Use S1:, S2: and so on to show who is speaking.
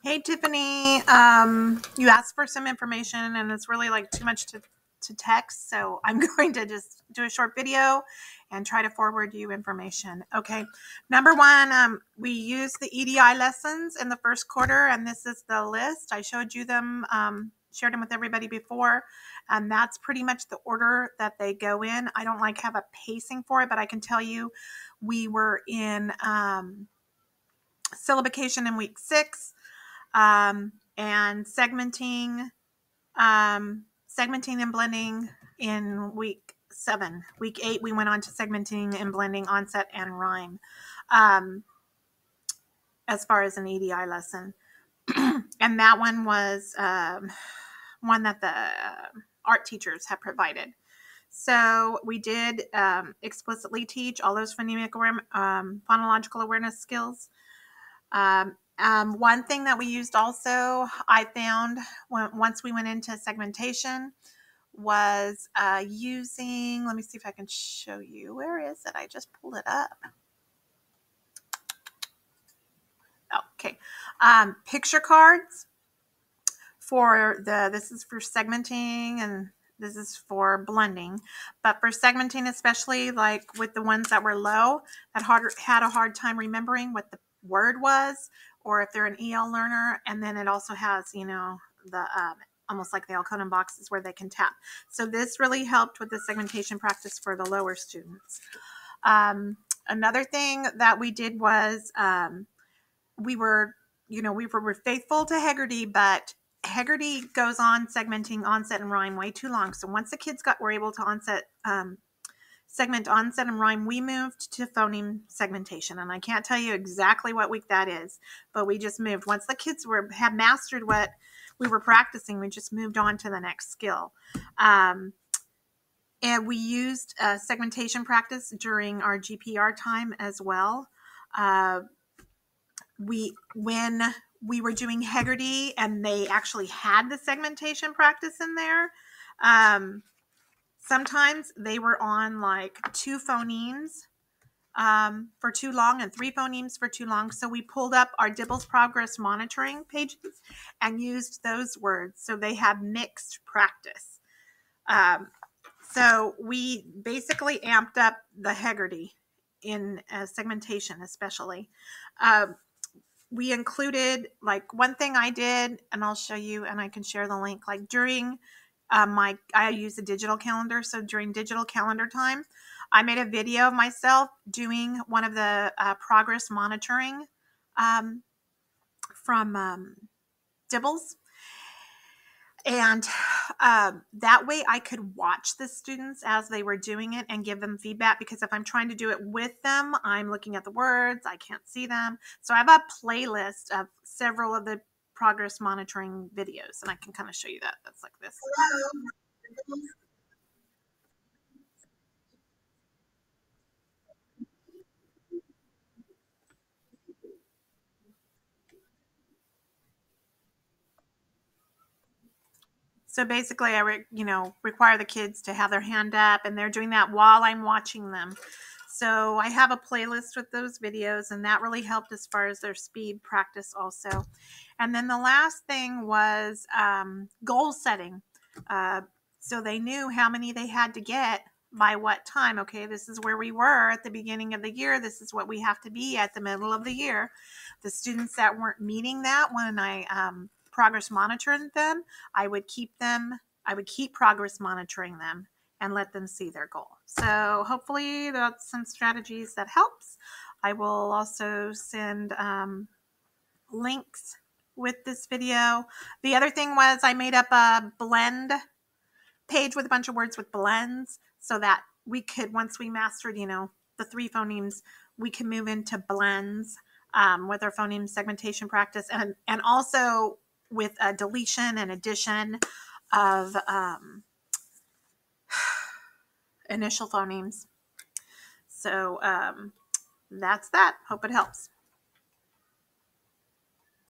S1: Hey, Tiffany, you asked for some information and it's really like too much to text. So I'm going to just do a short video and try to forward you information. Okay. Number one, we use the EDI lessons in the first quarter, and this is the list. I showed you them, shared them with everybody before, and that's pretty much the order that they go in. I don't like have a pacing for it, but I can tell you we were in syllabication in week 6. And segmenting and blending in week 7. Week 8, we went on to segmenting and blending, onset, and rhyme, as far as an EDI lesson. And that one was one that the art teachers have provided. So we did explicitly teach all those phonological awareness skills. One thing that we used also, I found once we went into segmentation, was using, let me see if I can show you. Where is it? I just pulled it up. Okay. Picture cards for this is for segmenting and this is for blending. But for segmenting, especially like with the ones that were low, that had a hard time remembering what the word was, or if they're an EL learner. And then it also has, the almost like the Alconin boxes where they can tap. So this really helped with the segmentation practice for the lower students. Another thing that we did was we were faithful to Heggerty, but Heggerty goes on segmenting onset and rhyme way too long. So once the kids were able to segment onset and rhyme, we moved to phoneme segmentation. And I can't tell you exactly what week that is, but we just moved. Once the kids had mastered what we were practicing, we just moved on to the next skill. And we used segmentation practice during our GPR time as well. When we were doing Heggerty and they actually had the segmentation practice in there, sometimes they were on like 2 phonemes for too long and 3 phonemes for too long. So we pulled up our Dibble's progress monitoring pages and used those words. So they have mixed practice. So we basically amped up the Heggerty in segmentation, especially. We included, like, one thing I did, and I'll show you, and I can share the link, like during I use a digital calendar. So during digital calendar time, I made a video of myself doing one of the progress monitoring from Dibbles. And that way I could watch the students as they were doing it and give them feedback, because if I'm trying to do it with them, I'm looking at the words, I can't see them. So I have a playlist of several of the progress monitoring videos, and I can kind of show you that. That's like this. Hello. So basically, I require the kids to have their hand up, and they're doing that while I'm watching them. So I have a playlist with those videos, and that really helped as far as their speed practice also. And then the last thing was goal setting. So they knew how many they had to get by what time. Okay, this is where we were at the beginning of the year. This is what we have to be at the middle of the year. The students that weren't meeting that, when I progress monitoring them, I would keep progress monitoring them and let them see their goal. So hopefully that's some strategies that helps. I will also send links with this video. The other thing was I made up a blend page with a bunch of words with blends, so that we could, once we mastered, the 3 phonemes, we can move into blends with our phoneme segmentation practice, and also with a deletion and addition of initial phonemes. So that's that. Hope it helps.